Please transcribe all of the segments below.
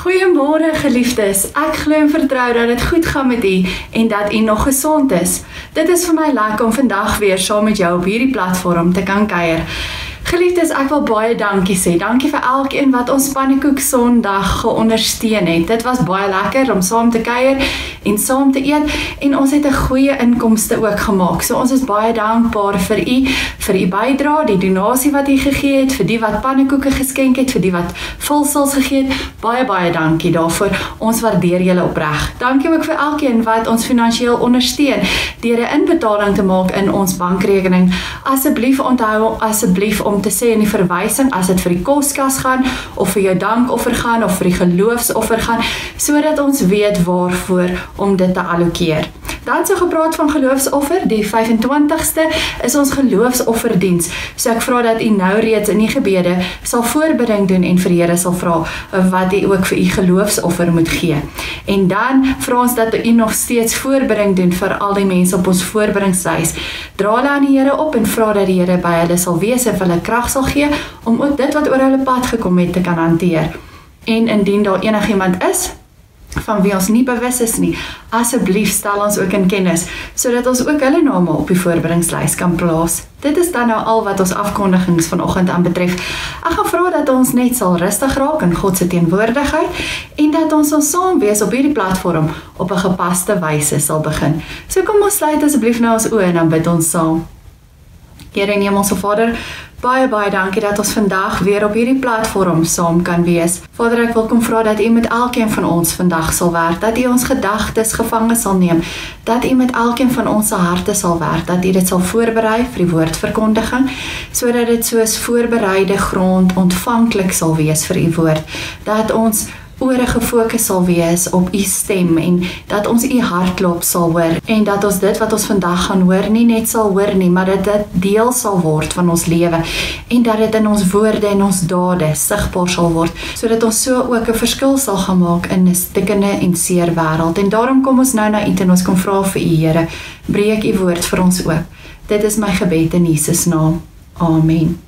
Goeiemôre geliefdes, ek glo en vertrou dat dit goed gaan met u en dat u nog gesond is. Dit is vir my lekker om vandag weer saam met jou op hierdie platform te kan kuier. Geliefdes, ek wil baie dankie sê. Dankie vir elkeen wat ons Pannekoek Sondag geondersteun het. Dit was baie lekker om saam te kuier en saam te eet en ons het 'n goeie inkomste ook gemaak. So ons is baie dankbaar vir u bydrae, die donasie wat u gegee het, vir die wat pannekoeke geskenk het, vir die wat vulsels gegee het. Baie dankie daarvoor. Ons waardeer julle opreg. Dankie ook vir elkeen wat ons finansiëel ondersteun deur 'n inbetaling te maak in ons bankrekening. Asseblief onthou om te sê in die verwysing as dit vir die koskas gaan of vir jou dankoffer gaan of vir die geloofsoffer gaan, sodat ons weet waarvoor om dit te allokeer. Dan so gepraat van geloofsoffer, die 25ste is ons geloofsofferdiens. So ek vra dat u nou reeds in die gebede sal voorbereiding doen en vir die Here sal vra wat u ook vir u geloofsoffer moet gee. En dan vra ons dat u nog steeds voorbereiding doen vir al die mense op ons voorbereidingsreis. Dra hulle aan die Here op en vra dat die Here by hulle sal wees en hulle krag sal gee om ook dit wat oor hulle pad gekom het te kan hanteer. En indien daar enigiemand is van wie ons nie bewus is nie, asseblief stel ons ook in kennis, sodat ons ook hulle name op die voorbereidingslys kan plaas. Dit is dan nou al wat ons afkondigings vanoggend aanbetref. Ek gaan vra dat ons net sal rustig raak in God se teenwoordigheid en dat ons sal saam wees op hierdie platform op 'n gepaste wyse sal begin. So kom ons sluit asseblief nou ons oë en dan bid ons saam. Here en Hemelse Vader, baie dankie dat ons vandag weer op hierdie platform saam kan wees. Vader, ek wil kom vra dat u met elkeen van ons vandag sal werk, dat u ons gedagtes gevange sal neem, dat u met elkeen van ons se harte sal werk, dat u dit sal voorberei vir die woordverkondiging, sodat dit soos voorbereide grond ontvanklik sal wees vir u woord, dat ons ore gefokus sal wees op u stem en dat ons u hartklop sal hoor en dat ons dit wat ons vandag gaan hoor nie net sal hoor nie, maar dat dit deel sal word van ons lewe en dat dit in ons woorde en ons dade sigbaar sal word, sodat ons so ook 'n verskil sal gaan maak in 'n stikkende en seer wêreld. En daarom kom ons nou na u en ons kom vra vir u, Here, breek u woord vir ons oop. Dit is my gebed in Jesus naam. Amen.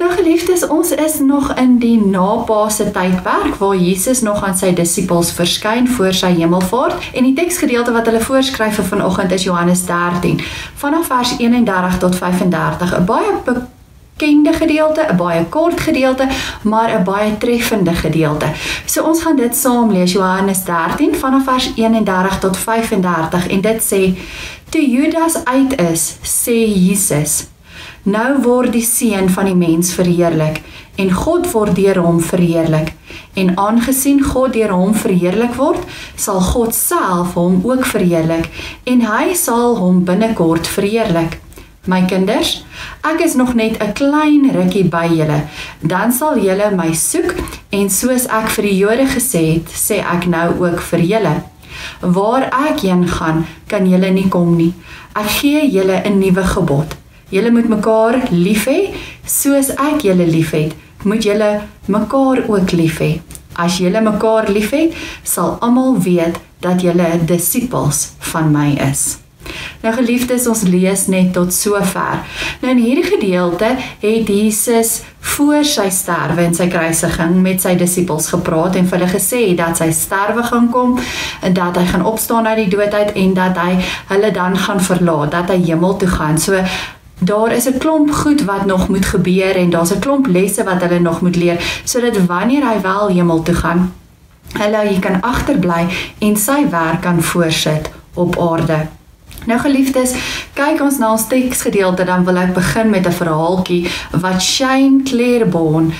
Nou geliefdes, ons is nog in die na-Paase tydperk waar Jesus nog aan sy disippels verskyn voor sy hemelvaart en die teksgedeelte wat hulle voorskryf vir vanoggend is Johannes 13 vanaf vers 31 tot 35, 'n baie bekende gedeelte, 'n baie kort gedeelte, maar 'n baie treffende gedeelte. So ons gaan dit saam lees, Johannes 13 vanaf vers 31 tot 35 en dit sê: Toe Judas uit is, sê Jesus: Nou word die Seun van die mens verheerlik en God word deur hom verheerlik. En aangesien God deur hom verheerlik word, sal God self hom ook verheerlik en hy sal hom binnekort verheerlik. My kinders, ek is nog net 'n klein rukkie by julle, dan sal julle my soek en soos ek vir die Jode gesê het, sê ek nou ook vir julle. Waar ek heen gaan, kan julle nie kom nie. Ek gee julle 'n nuwe gebod. Julle moet mekaar lief hê, soos ek julle lief het, moet julle mekaar ook lief hê. As julle mekaar lief het, sal almal weet dat julle disippels van my is. Nou geliefdes, ons lees net tot sover. Nou in hierdie gedeelte het Jesus voor sy sterwe en sy kruisiging met sy disippels gepraat en vir hulle gesê dat sy sterwe gaan kom, dat hy gaan opstaan uit die dood uit en dat hy hulle dan gaan verlaat, dat hy hemel toe gaan. So daar is 'n klomp goed wat nog moet gebeur en daar's 'n klomp lesse wat hulle nog moet leer, sodat wanneer hy wel hemel toe gaan, hulle hier kan agterbly en sy werk kan voortsit op aarde. Nou geliefdes, kyk ons na ons teksgedeelte, dan wil ek begin met 'n verhaaltjie wat Shane Claiborne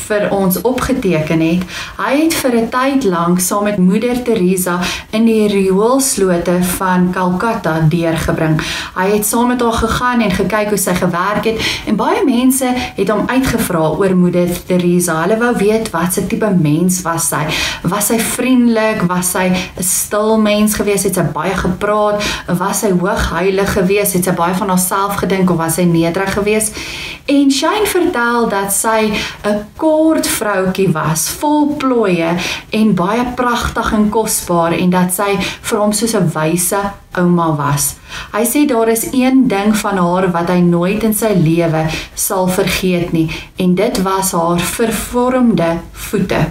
vir ons opgeteken het. Hy het vir 'n tyd lank saam met Moeder Teresa in die rioolslote van Calcutta deurgebring. Hy het saam met haar gegaan en gekyk hoe sy gewerk het en baie mense het hom uitgevra oor Moeder Teresa. Hulle wou weet wat se tipe mens was sy. Was sy vriendelik? Was sy 'n stil mens gewees? Het sy baie gepraat? Was sy hoogheilig gewees? Het sy baie van haarself gedink of was sy nederig gewees? En Shane vertel dat sy 'n kort vroutjie was, vol plooie en baie pragtig en kosbaar en dat sy vir hom soos 'n wyse ouma was. Hy sê daar is een ding van haar wat hy nooit in sy lewe sal vergeet nie en dit was haar vervormde voete.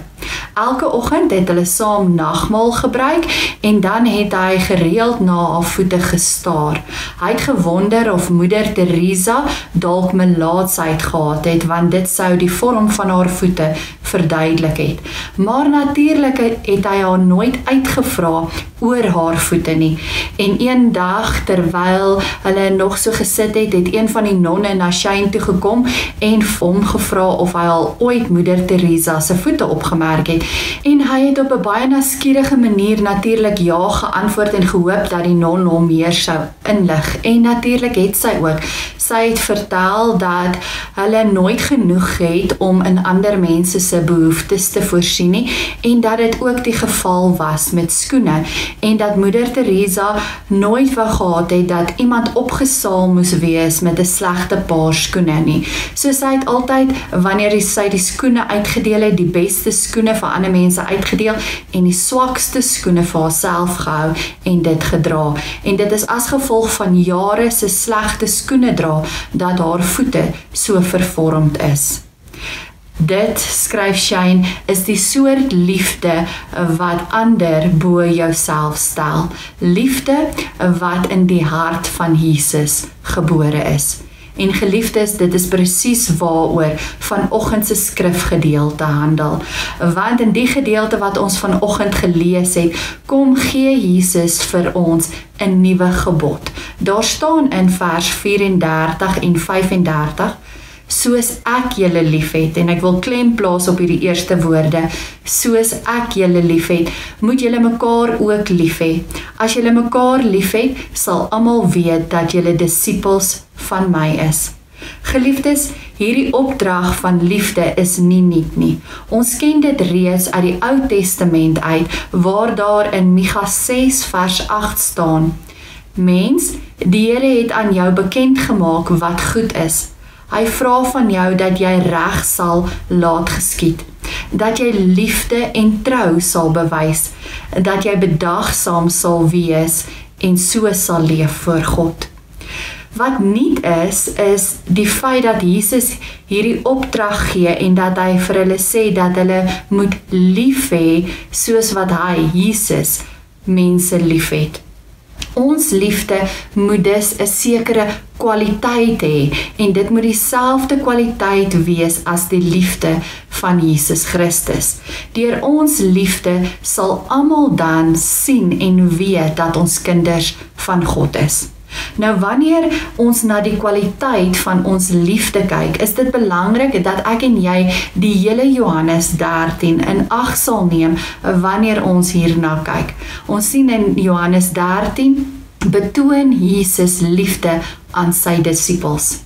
Elke oggend het hulle saam nagmaal gebruik en dan het hy gereeld na haar voete gestaar. Hy het gewonder of moeder Teresa dalk melaatsheid gehad het, want dit sou die vorm van haar voete verduidelik het. Maar natuurlik het hy haar nooit uitgevra oor haar voete nie. En een dag, terwyl hulle nog so gesit het, het een van die nonne na Shane toe gekom en hom gevra of hy al ooit moeder Teresa se voete opgemerk het. En hy het op 'n baie nuuskierige manier natuurlik ja geantwoord en gehoop dat die non hom meer sou inlig. En natuurlik het sy ook. Sy het vertel dat hulle nooit genoeg het om in ander mense se behoeftes te voorsien nie en dat dit ook die geval was met skoene en dat moeder Teresa nooit wou gehad het dat iemand opgesaal moes wees met 'n slegte paar skoene nie. So sy het altyd, wanneer sy die skoene uitgedeel het, die beste skoene vir ander mense uitgedeel en die swakste skoene vir haarself gehou en dit gedra. En dit is as gevolg van jare se slegte skoene dra dat haar voete so vervormd is. Dit, skryf Shane, is die soort liefde wat ander bo jouself stel. Liefde wat in die hart van Jesus gebore is. En geliefdes, dit is presies waaroor vanoggend se skrifgedeelte handel. Want in die gedeelte wat ons vanoggend gelees het, kom gee Jesus vir ons 'n nuwe gebod. Daar staan in vers 34 en 35, soos ek julle liefhet, en ek wil klem plaas op hierdie eerste woorde, soos ek julle liefhet, moet julle mekaar ook lief hê. As julle mekaar liefhet, sal almal weet dat julle disippels van my is. Geliefdes, hierdie opdrag van liefde is nie nuut nie. Ons ken dit reeds uit die Ou Testament uit, waar daar in Micha 6 vers 8 staan, Mens, die Here het aan jou bekend gemaak wat goed is. Hy vra van jou dat jy reg sal laat geskied, dat jy liefde en trou sal bewys, dat jy bedagsaam sal wees en so sal leef voor God. Wat nie is die feit dat Jesus hierdie opdrag gee en dat hy vir hulle sê dat hulle moet lief hê soos wat hy, Jesus, mense lief het. Ons liefde moet dus 'n sekere kwaliteit hê en dit moet dieselfde kwaliteit wees as die liefde van Jesus Christus. Deur ons liefde sal almal dan sien en weet dat ons kinders van God is. Nou wanneer ons na die kwaliteit van ons liefde kyk, is dit belangrik dat ek en jy die hele Johannes 13 in ag sal neem wanneer ons hierna kyk. Ons sien in Johannes 13 betoon Jesus liefde aan sy disippels.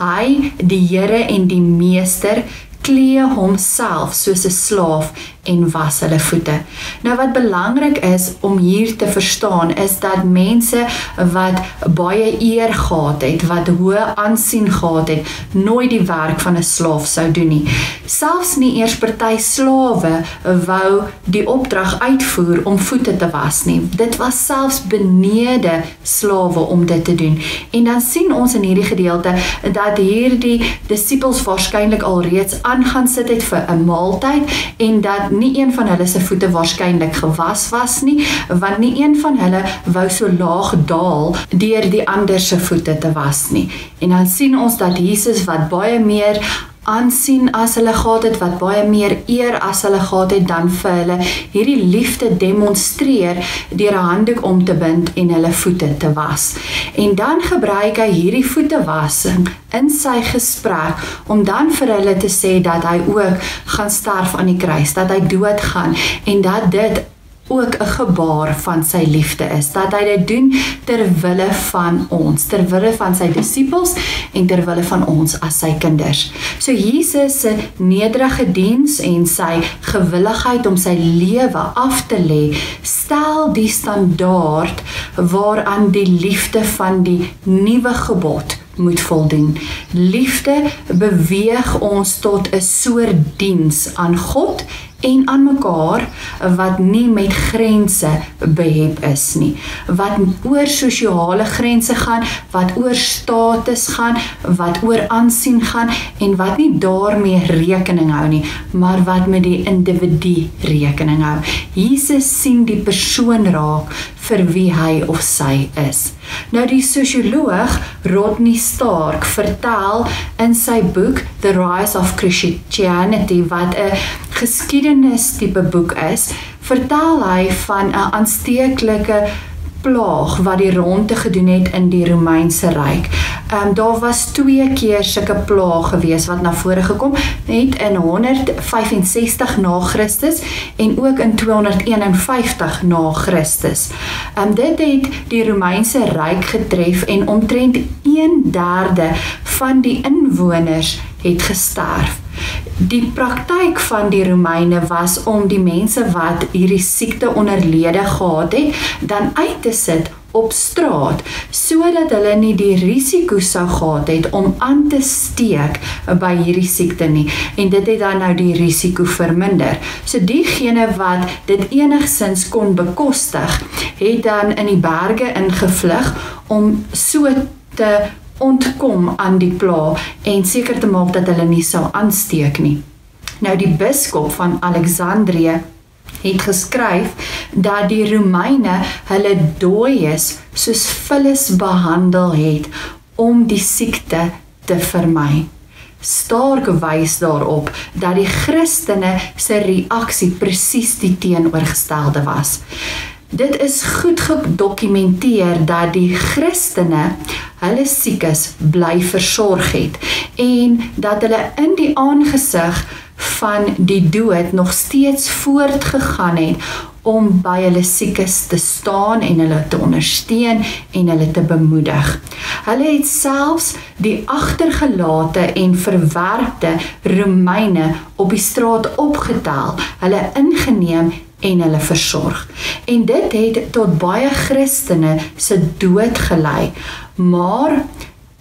Hy, die Here en die Meester, klee homself soos 'n slaaf en was hulle voete. Nou wat belangrik is om hier te verstaan is dat mense wat baie eer gehad het, wat hoë aansien gehad het, nooit die werk van 'n slaaf sou doen nie. Selfs nie eers party slawe wou die opdrag uitvoer om voete te was nie. Dit was selfs benede slawe om dit te doen. En dan sien ons in hierdie gedeelte dat hierdie disippels waarskynlik alreeds aangaan sit het vir 'n maaltyd en dat nie een van hulle se voete waarskynlik gewas was nie, want nie een van hulle wou so laag daal deur die ander se voete te was nie. En dan sien ons dat Jesus wat baie meer aansien as hulle gehad het, wat baie meer eer as hulle gehad het, dan vir hulle hierdie liefde demonstreer deur 'n handdoek om te bind en hulle voete te was. En dan gebruik hy hierdie voetewassing in sy gesprek om dan vir hulle te sê dat hy ook gaan sterf aan die kruis, dat hy dood gaan en dat dit ook 'n gebaar van sy liefde is, dat hy dit doen ter wille van ons, ter wille van sy disippels en ter wille van ons as sy kinders. So Jesus se nederige diens en sy gewilligheid om sy lewe af te lê, stel die standaard waaraan die liefde van die nuwe gebod moet voldoen. Liefde beweeg ons tot 'n soort diens aan God en aan mekaar wat nie met grense behep is nie, wat oor sosiale grense gaan, wat oor status gaan, wat oor aansien gaan en wat nie daarmee rekening hou nie, maar wat met die individu rekening hou. Jesus sien die persoon raak vir wie hy of sy is. Nou die sosioloog Rodney Stark vertel in sy boek The Rise of Christianity, wat 'n geskiedenis tipe boek is, vertel hy van 'n aansteeklike plaag wat die ronde gedoen het in die Romeinse Ryk. Daar was 2 keer sulke plaag gewees wat na vore gekom het in 165 na Christus en ook in 251 na Christus. Dit het die Romeinse Ryk getref en omtrent 1/3 van die inwoners het gesterf. Die praktyk van die Romeine was om die mense wat hierdie siekte onderlede gehad het, dan uit te sit op straat, sodat hulle nie die risiko sou gehad het om aan te steek by hierdie siekte nie. En dit het dan nou die risiko verminder. So diegene wat dit enigsins kon bekostig, het dan in die berge ingevlug om so te ontkom aan die plaag en seker te maak dat hulle nie sou aansteek nie. Nou die biskop van Alexandrië het geskryf dat die Romeine hulle dooies soos vullis behandel het om die siekte te vermy. Stark wys daarop dat die Christene se reaksie presies die teenoorgestelde was. Dit is goed gedokumenteer dat die Christene hulle siekes bly versorg het en dat hulle in die aangesig van die dood nog steeds voortgegaan het om by hulle siekes te staan en hulle te ondersteun en hulle te bemoedig. Hulle het selfs die agtergelate en verwerpte Romeine op die straat opgetel, hulle ingeneem en hulle versorg. En dit het tot baie Christene se dood gelei, maar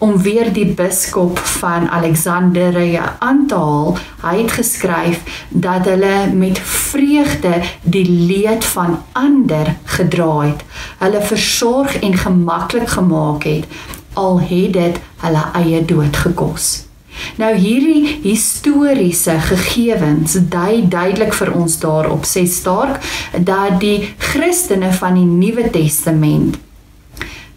om weer die biskop van Alexandrië aan te haal, hy het geskryf dat hulle met vreugde die leed van ander gedra het, hulle versorg en gemaklik gemaak het, al het dit hulle eie dood gekos. Nou hierdie historiese gegevens dui duidelik vir ons daarop, sê Stark, dat die Christene van die Nuwe Testament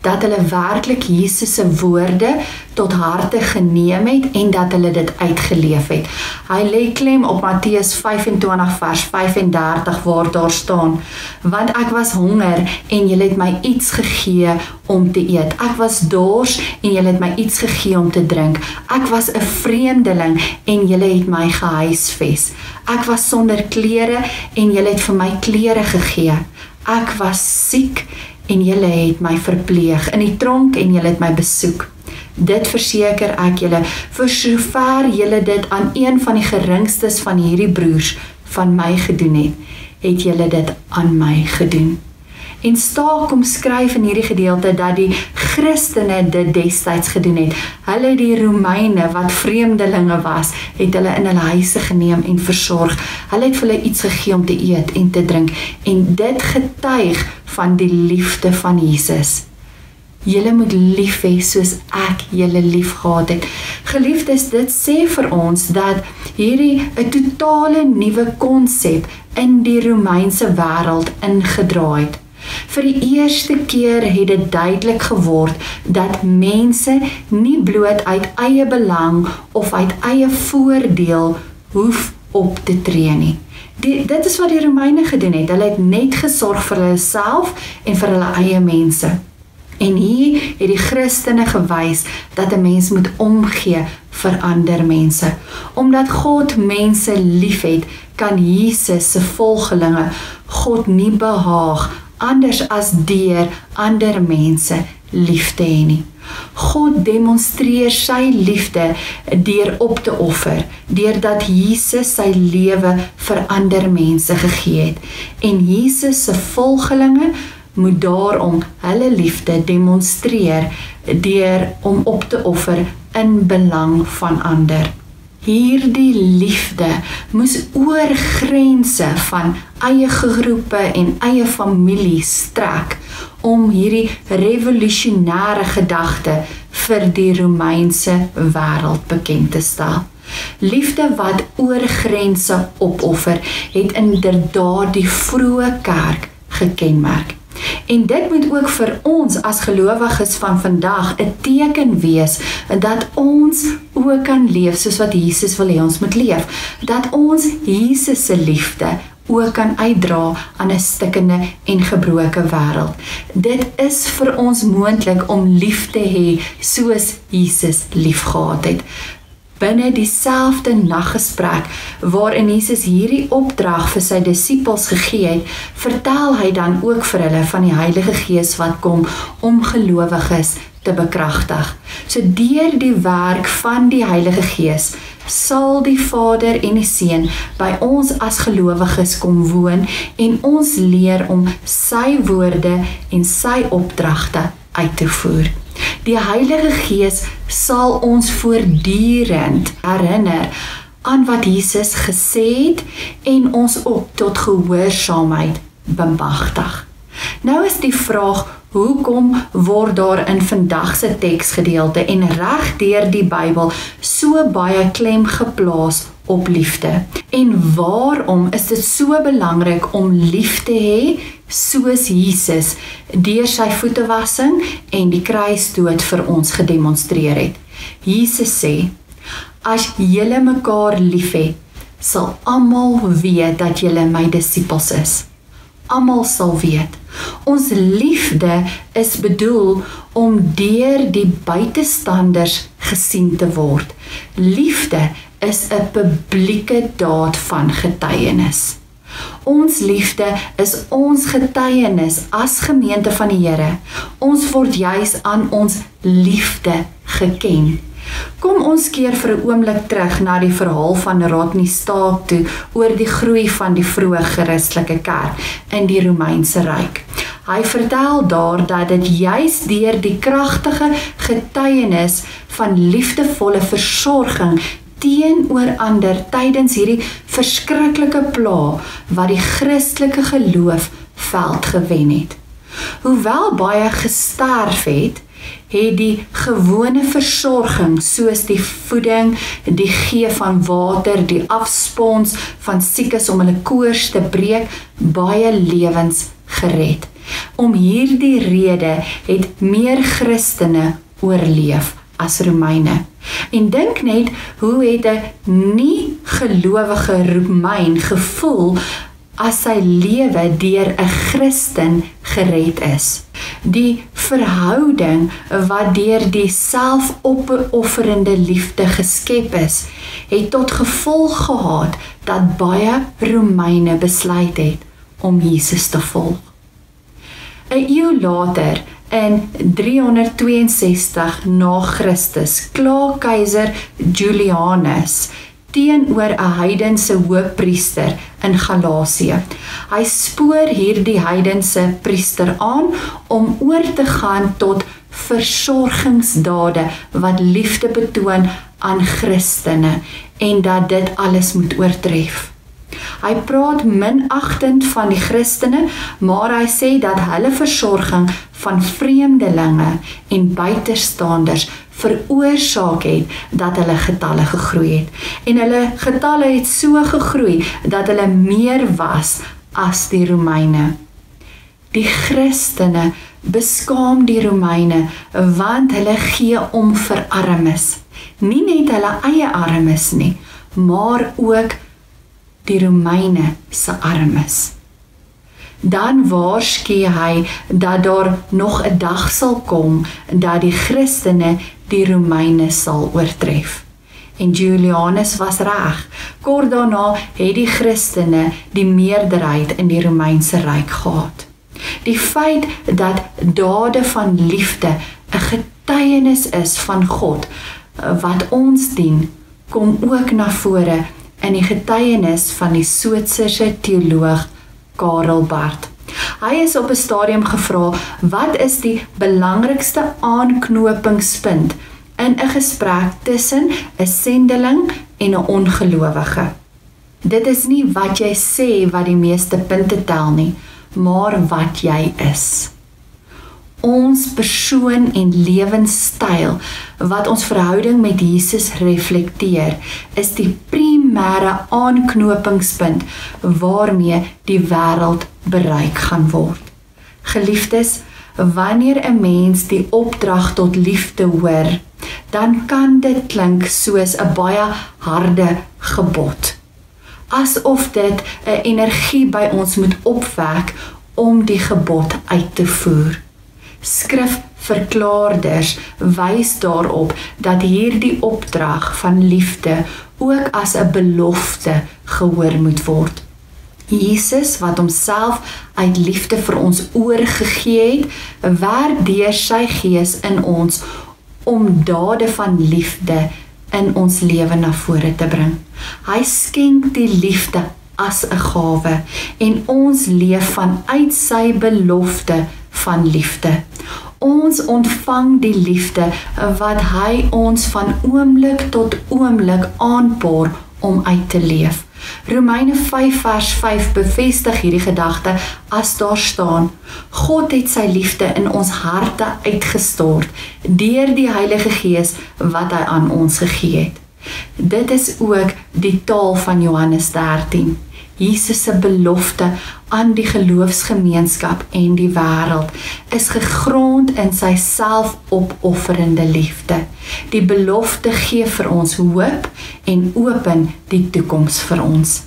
dat hulle werklik Jesus se woorde tot harte geneem het en dat hulle dit uitgeleef het. Hy lê klem op Matteus 25 vers 35 waar daar staan: want ek was honger en julle het my iets gegee om te eet. Ek was dors en julle het my iets gegee om te drink. Ek was 'n vreemdeling en julle het my gehuisves. Ek was sonder klere en julle het vir my klere gegee. Ek was siek en julle het my verpleeg, in die tronk en julle het my besoek. Dit verseker ek julle, vir sover julle dit aan een van die geringstes van hierdie broers van my gedoen het, het julle dit aan my gedoen. En Stark kom skryf in hierdie gedeelte dat die Christene dit destyds gedoen het. Hulle die Romeine wat vreemdelinge was, het hulle in hulle huise geneem en versorg. Hulle het vir hulle iets gegee om te eet en te drink en dit getuig van die liefde van Jesus. Julle moet lief hê soos ek julle lief gehad het. Geliefdes, dit sê vir ons dat hierdie 'n totale nuwe konsep in die Romeinse wêreld ingedraai het. Vir die eerste keer het dit duidelik geword dat mense nie bloot uit eie belang of uit eie voordeel hoef op te tree nie. Dit is wat die Romeine gedoen het. Hulle het net gesorg vir hulle self en vir hulle eie mense. En hier het die Christene gewys dat 'n mens moet omgee vir ander mense. Omdat God mense liefhet, kan Jesus se volgelinge God nie behaag anders as deur ander mense lief te hê nie. God demonstreer sy liefde deur op te offer, deurdat Jesus sy lewe vir ander mense gegee het. En Jesus se volgelinge moet daarom hulle liefde demonstreer deur om op te offer in belang van ander. Hierdie liefde moes oor grense van eie groepe en eie families strek om hierdie revolusionêre gedagte vir die Romeinse wêreld bekend te stel. Liefde wat oor grense opoffer, het inderdaad die vroeë kerk gekenmerk. En dit moet ook vir ons as gelowiges van vandag 'n teken wees dat ons ook kan leef soos wat Jesus wil hê ons moet leef. Dat ons Jesus se liefde ook kan uitdra aan 'n stikkende en gebroke wêreld. Dit is vir ons moontlik om lief te hê soos Jesus liefgehad het. Binne dieselfde naggesprek waarin Jesus hierdie opdrag vir sy disippels gegee het, vertel hy dan ook vir hulle van die Heilige Gees wat kom om gelowiges te bekragtig. So deur die werk van die Heilige Gees sal die Vader en die Seun by ons as gelowiges kom woon en ons leer om sy woorde en sy opdragte uit te voer. Die Heilige Gees sal ons voortdurend herinner aan wat Jesus gesê het en ons ook tot gehoorsaamheid bemagtig. Nou is die vraag, hoekom word daar in vandag se teksgedeelte en reg deur die Bybel so baie klem geplaas op liefde? En waarom is dit so belangrik om lief te hê soos Jesus deur sy voetewassing en die kruisdood vir ons gedemonstreer het? Jesus sê, as julle mekaar liefhet, sal almal weet dat julle my disippels is. Almal sal weet. Ons liefde is bedoel om deur die buitestanders gesien te word. Liefde is 'n publieke daad van getuienis. Ons liefde is ons getuienis as gemeente van die Here. Ons word juis aan ons liefde geken. Kom ons keer vir 'n oomblik terug na die verhaal van Rodney Stark toe oor die groei van die vroeë Christelike kerk in die Romeinse Ryk. Hy vertel daar dat dit juis deur die kragtige getuienis van liefdevolle versorging teenoor ander tydens hierdie verskriklike pla wat die Christelike geloof veld gewen het. Hoewel baie gesterf het die gewone versorging soos die voeding, die gee van water, die afspons van siekes om hulle koors te breek, baie lewens gered. Om hierdie rede het meer Christene oorleef as Romeine. En dink net, hoe het 'n nie gelowige Romein gevoel as sy lewe deur 'n Christen gered is? Die verhouding wat deur die selfopofferende liefde geskep is, het tot gevolg gehad dat baie Romeine besluit het om Jesus te volg. 'n eeu later, in 362 na Christus, kla keiser Julianus teenoor 'n heidense hoofpriester in Galasië. Hy spoor hierdie heidense priester aan om oor te gaan tot versorgingsdade wat liefde betoon aan Christene en dat dit alles moet oortref. Hy praat minagtend van die Christene, maar hy sê dat hulle versorging van vreemdelinge en buitestanders veroorsaak het dat hulle getalle gegroei het. En hulle getalle het so gegroei dat hulle meer was as die Romeine. Die Christene beskaam die Romeine want hulle gee om vir armes. Nie net hulle eie armes nie, maar ook die Romeine se armes. Dan waarsku hy dat daar nog 'n dag sal kom dat die Christene die Romeine sal oortref. En Julianus was reg. Kort daarna het die Christene die meerderheid in die Romeinse Ryk gehad. Die feit dat dade van liefde 'n getuienis is van God wat ons dien, kom ook na vore in die getuienis van die Switserse teoloog Karl Barth. Hy is op 'n stadium gevra, wat is die belangrikste aanknopingspunt in 'n gesprek tussen 'n sendeling en 'n ongelowige. Dit is nie wat jy sê wat die meeste punte tel nie, maar wat jy is. Ons persoon en lewenstyl wat ons verhouding met Jesus reflekteer, is die primêre aanknopingspunt waarmee die wêreld bereik gaan word. Geliefdes, wanneer 'n mens die opdrag tot liefde hoor, dan kan dit klink soos 'n baie harde gebod. Asof dit 'n energie by ons moet opwek om die gebod uit te voer. Skrifverklaarders wys daarop dat hierdie opdrag van liefde ook as 'n belofte gehoor moet word. Jesus, wat homself uit liefde vir ons oorgegee het, werk deur sy Gees in ons om dade van liefde in ons lewe na vore te bring. Hy skenk die liefde as 'n gawe en ons leef vanuit sy belofte van liefde. Ons ontvang die liefde wat hy ons van oomblik tot oomblik aanpoor om uit te leef. Romeine 5 vers 5 bevestig hierdie gedagte as daar staan: God het sy liefde in ons harte uitgestort deur die Heilige Gees wat hy aan ons gegee het. Dit is ook die taal van Johannes 13. Jesus se belofte aan die geloofsgemeenskap en die wêreld is gegrond in sy selfopofferende liefde. Die belofte gee vir ons hoop en open die toekoms vir ons.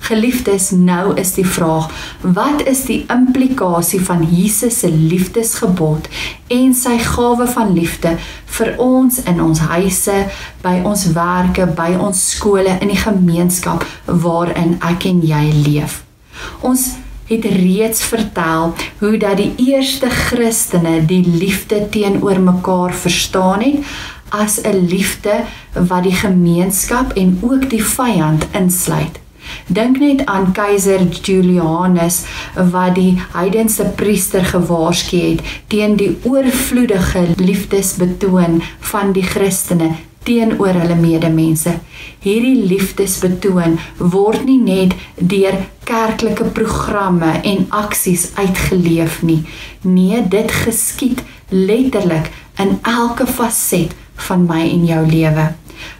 Geliefdes, nou is die vraag, wat is die implikasie van Jesus se liefdesgebod en sy gawe van liefde vir ons in ons huise, by ons werke, by ons skole, in die gemeenskap waarin ek en jy leef? Ons het reeds vertel hoe dat die eerste Christene die liefde teenoor mekaar verstaan het as 'n liefde wat die gemeenskap en ook die vyand insluit. Dink net aan keiser Julianus wat die heidense priester gewaarsku het teen die oorvloedige liefdesbetoon van die Christene teenoor hulle medemense. Hierdie liefdesbetoon word nie net deur kerklike programme en aksies uitgeleef nie. Nee, dit geskied letterlik in elke faset van my en jou lewe.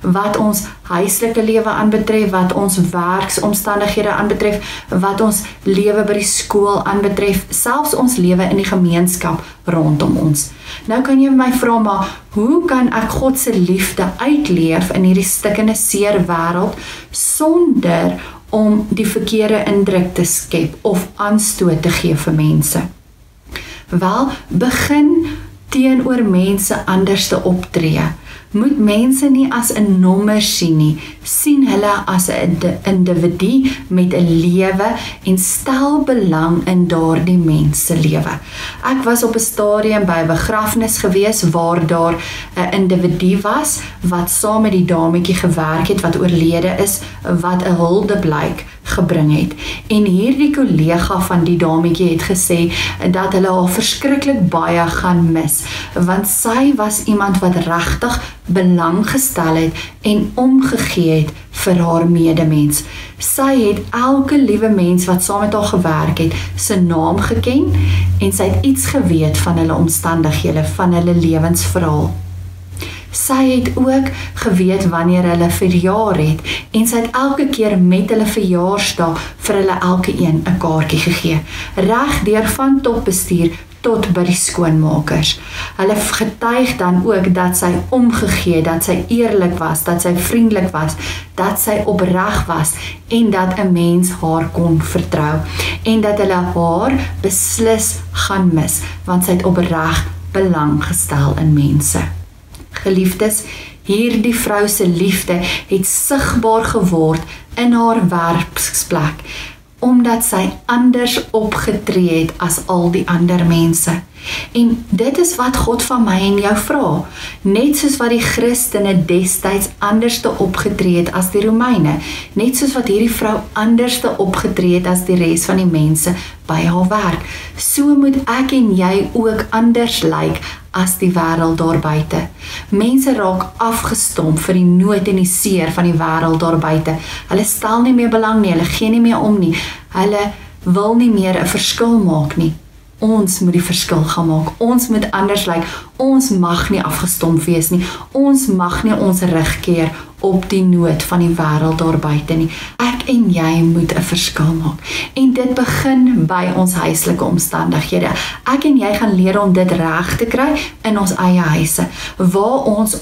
Wat ons huislike lewe aanbetref, wat ons werksomstandighede aanbetref, wat ons lewe by die skool aanbetref, selfs ons lewe in die gemeenskap rondom ons. Nou kan jy my vra, maar hoe kan ek God se liefde uitleef in hierdie stikkende seer wêreld sonder om die verkeerde indruk te skep of aanstoot te gee vir mense? Wel, begin teenoor mense anders te optree. Moet mense nie as 'n nommer sien nie, sien hulle as 'n individu met 'n lewe en stel belang in daardie mens se lewe. Ek was op 'n stadium by 'n begrafnis gewees waar daar 'n individu was wat saam met die dametjie gewerk het wat oorlede is, wat 'n huldeblyk gebring het. En hierdie kollega van die dametjie het gesê dat hulle haar verskriklik baie gaan mis, want sy was iemand wat regtig belang gestel het en omgegee het vir haar medemens. Sy het elke liewe mens wat saam met haar gewerk het, sy naam geken en sy het iets geweet van hulle omstandighede, van hulle lewensverhaal. Sy het ook geweet wanneer hulle verjaar het en sy het elke keer met hulle verjaarsdag vir hulle elke een 'n kaartjie gegee. Reg deur van topbestuur tot by die skoonmakers. Hulle getuig dan ook dat sy omgegee, dat sy eerlik was, dat sy vriendelik was, dat sy opreg was en dat 'n mens haar kon vertrou en dat hulle haar beslis gaan mis, want sy het opreg belang gestel in mense. Geliefdes, hierdie vrou se liefde het sigbaar geword in haar werksplek, omdat sy anders opgetree het as al die ander mense. En dit is wat God van my en jou vra. Net soos wat die Christene destyds anderste opgetree het as die Romeine, net soos wat hierdie vrou anderste opgetree het as die res van die mense by haar werk, so moet ek en jy ook anders lyk as die wêreld daar buite. Mense raak afgestomp vir die nood en die seer van die wêreld daar buite. Hulle stel nie meer belang nie, hulle gee nie meer om nie. Hulle wil nie meer 'n verskil maak nie. Ons moet die verskil gaan maak. Ons moet anders lyk. Ons mag nie afgestomp wees nie. Ons mag nie ons rug keer op die nood van die wêreld daar buite nie. Ek en jy moet 'n verskil maak. En dit begin by ons huislike omstandighede. Ek en jy gaan leer om dit reg te kry in ons eie huise, waar ons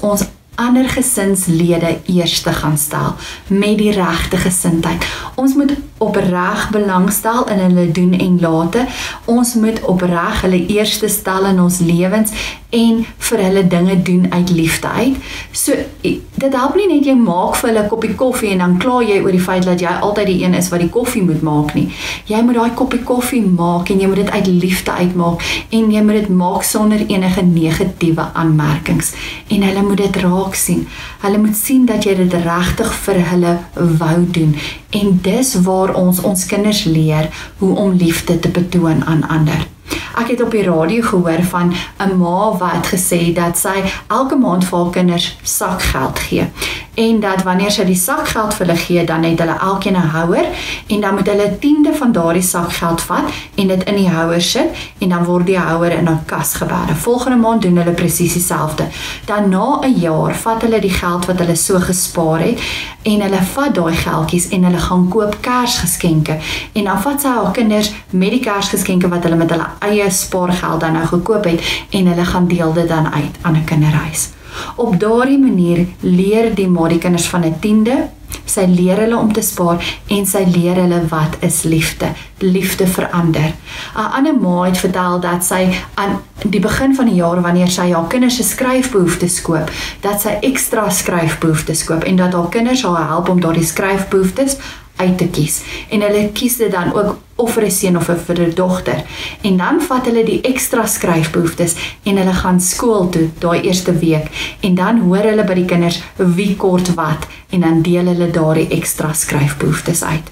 ander gesinslede eerste gaan stel met die regte gesindheid. Ons moet opreg belangstel in hulle doen en late. Ons moet opreg hulle eerste stel in ons lewens en vir hulle dinge doen uit liefde uit. So, dit help nie net jy maak vir hulle 'n koppie koffie en dan kla jy oor die feit dat jy altyd die een is wat die koffie moet maak nie. Jy moet daai koppie koffie maak en jy moet dit uit liefde uitmaak en jy moet dit maak sonder enige negatiewe aanmerkings. En hulle moet dit raak sien. Hulle moet sien dat jy dit regtig vir hulle wou doen. En dis waar ons kinders leer hoe om liefde te betoon aan ander. Ek het op die radio gehoor van 'n ma wat gesê dat sy elke maand vir haar kinders sakgeld gee. En dat wanneer sy die sakgeld vir hulle gee, dan het hulle elkeen 'n houer en dan moet hulle 1/10 van daardie sakgeld vat en dit in die houer sit en dan word die houer in 'n kas geberg. Volgende maand doen hulle presies dieselfde. Dan na 'n jaar vat hulle die geld wat hulle so gespaar het en hulle vat daai geldjies en hulle gaan koop Kersgeskenke. En dan vat sy haar kinders met die Kersgeskenke wat hulle met hulle eie spaargeld dan nou gekoop het en hulle gaan deel dit dan uit aan 'n kinderhuis. Op daardie manier leer die ma die kinders van 'n 10de, sy leer hulle om te spaar en sy leer hulle wat is liefde. Liefde verander. 'n Ander ma het vertel dat sy aan die begin van die jaar wanneer sy haar kinders se skryfbehoeftes koop, dat sy ekstra skryfbehoeftes koop en dat haar kinders haar help om daardie skryfbehoeftes uit te kies. En hulle kies dit dan ook of vir 'n seun of vir 'n dogter. En dan vat hulle die ekstra skryfbehoeftes en hulle gaan skool toe daai eerste week. En dan hoor hulle by die kinders wie kort wat en dan deel hulle daardie ekstra skryfbehoeftes uit.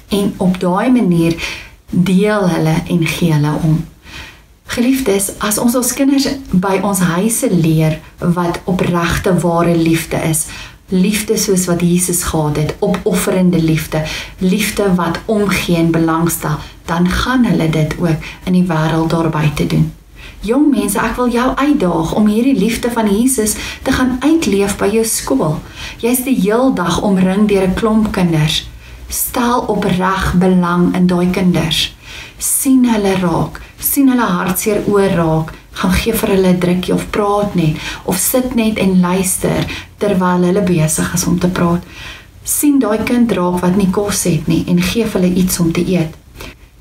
En op daai manier deel hulle en gee hulle om. Geliefdes, as ons kinders by ons huise leer wat opregte ware liefde is, liefde soos wat Jesus gehad het, opofferende liefde, liefde wat omgee en belangstel, dan gaan hulle dit ook in die wêreld daar buite doen. Jong mense, ek wil jou uitdaag om hierdie liefde van Jesus te gaan uitleef by jou skool. Jy's die heel dag omring deur 'n klomp kinders. Stel opreg belang in daai kinders. Sien hulle raak, sien hulle hartseer oor raak, gaan gee vir hulle 'n drukkie of praat net, of sit net en luister terwyl hulle besig is om te praat. Sien daai kind raak wat nie kos het nie en gee vir hulle iets om te eet.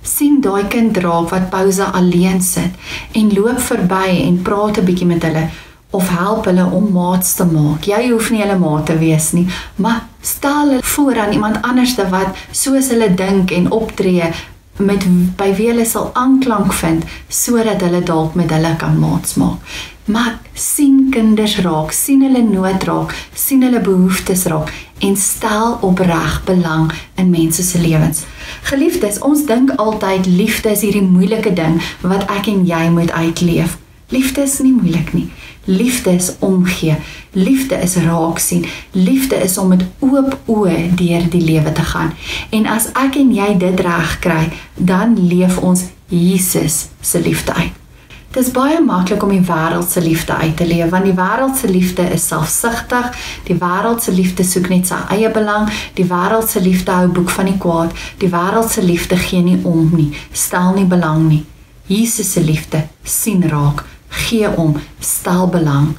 Sien daai kind raak wat pouse alleen sit en loop verby en praat 'n bietjie met hulle of help hulle om maats te maak. Jy hoef nie hulle maat te wees nie, maar stel hulle voor aan iemand anders wat soos hulle dink en optree by wie hulle sal aanklank vind, sodat hulle dalk met hulle kan maats maak. Maar sien kinders raak, sien hulle nood raak, sien hulle behoeftes raak en stel opreg belang in mense se lewens. Geliefdes, ons dink altyd liefde is hierdie moeilike ding wat ek en jy moet uitleef. Liefde is nie moeilik nie. Liefde is omgee. Liefde is raak sien. Liefde is om met oop oë deur die lewe te gaan. En as ek en jy dit reg kry, dan leef ons Jesus se liefde uit. Dit is baie maklik om die wêreld se liefde uit te leef, want die wêreld se liefde is selfsugtig, die wêreld se liefde soek net sy eie belang, die wêreld se liefde hou boek van die kwaad, die wêreld se liefde gee nie om nie, stel nie belang nie. Jesus se liefde sien raak, gee om, stel belang,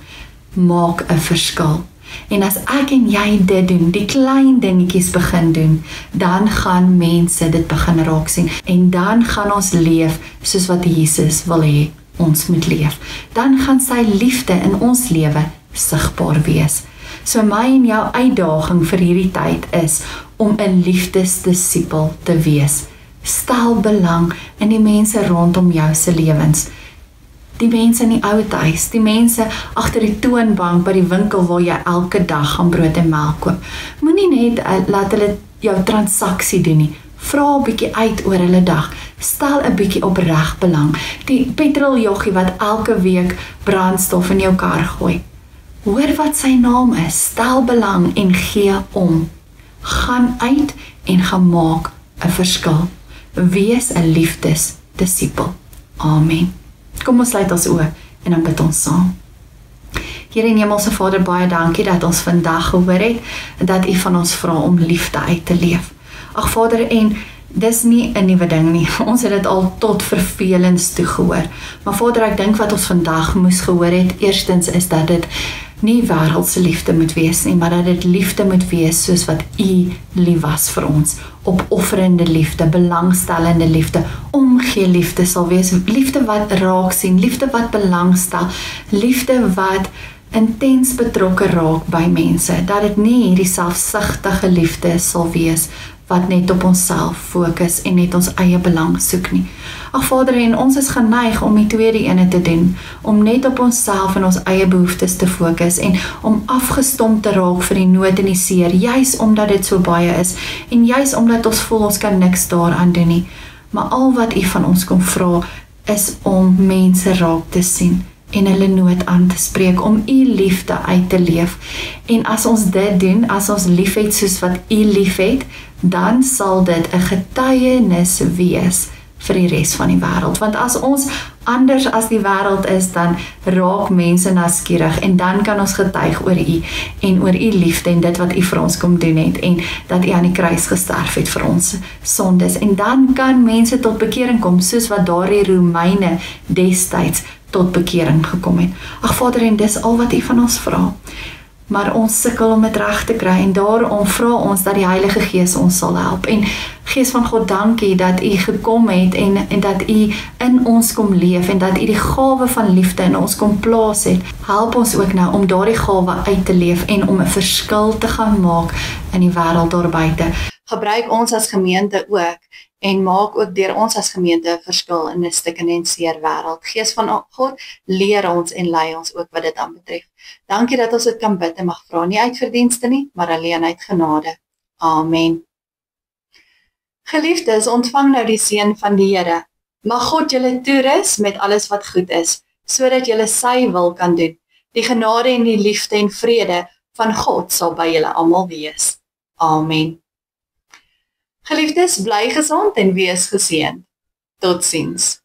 maak 'n verskil. En as ek en jy dit doen, die klein dingetjies begin doen, dan gaan mense dit begin raak sien en dan gaan ons leef soos wat Jesus wil hê ons moet leef. Dan gaan sy liefde in ons lewe sigbaar wees. So my en jou uitdaging vir hierdie tyd is om 'n liefdesdisipel te wees. Stel belang in die mense rondom jou se lewens. Die mense in die ou huis, die mense agter die toonbank by die winkel waar jy elke dag gaan brood en melk koop. Moenie net laat hulle jou transaksie doen nie. Vra 'n bietjie uit oor hulle dag. Stel 'n bietjie opreg belang. Die petroljoggie wat elke week brandstof in jou kar gooi. Hoor wat sy naam is, stel belang en gee om. Gaan uit en gaan maak 'n verskil. Wees 'n liefdesdisipel. Amen. Kom ons sluit ons oë en dan bid ons saam. Here en Hemelse Vader, baie dankie dat ons vandag gehoor het en dat U van ons vra om liefde uit te leef. Ag Vader, en dis nie 'n nuwe ding nie. Ons het dit al tot vervelings toe gehoor. Maar Vader, ek dink wat ons vandag moes gehoor het, eerstens is dat dit nie wêreldse liefde moet wees nie, maar dat dit liefde moet wees soos wat U lief was vir ons. Opofferende liefde, belangstellende liefde, omgee liefde sal wees. Liefde wat raak sien, liefde wat belangstel, liefde wat intens betrokke raak by mense. Dat dit nie hierdie selfsugtige liefde sal wees wat net op onsself fokus en net ons eie belang soek nie. Ag Vader, en ons is geneig om die tweede ene te doen, om net op onsself en ons eie behoeftes te fokus en om afgestomp te raak vir die nood en die seer, juis omdat dit so baie is en juis omdat ons voel ons kan niks daaraan doen nie. Maar al wat U van ons kom vra is om mense raak te sien en hulle nood aan te spreek, om U liefde uit te leef. En as ons dit doen, as ons liefhet soos wat U liefhet, dan sal dit 'n getuienis wees vir die res van die wêreld. Want as ons anders as die wêreld is, dan raak mense nuuskierig en dan kan ons getuig oor U en oor U liefde en dit wat U vir ons kom doen het en dat U aan die kruis gesterf het vir ons sondes. En dan kan mense tot bekering kom, soos wat daardie Romeine destyds tot bekering gekom het. Ag Vader, en dis al wat U van ons vra. Maar ons sukkel om dit reg te kry en daarom vra ons dat die Heilige Gees ons sal help. En Gees van God, dankie dat U gekom het en dat U in ons kom leef en dat U die gawe van liefde in ons kom plaas het. Help ons ook nou om daardie gawe uit te leef en om 'n verskil te gaan maak in die wêreld daar buite. Gebruik ons as gemeente ook en maak ook deur ons as gemeente 'n verskil in 'n stikkende en seer wêreld. Gees van God, leer ons en lei ons ook wat dit aanbetref. Dankie dat ons dit kan bid en mag vra, nie uit verdienste nie, maar alleen uit genade. Amen. Geliefdes, ontvang nou die seën van die Here. Mag God julle toerus met alles wat goed is, sodat julle sy wil kan doen. Die genade en die liefde en vrede van God sal by julle almal wees. Amen. Geliefdes, bly gesond en wees geseënd. Totsiens.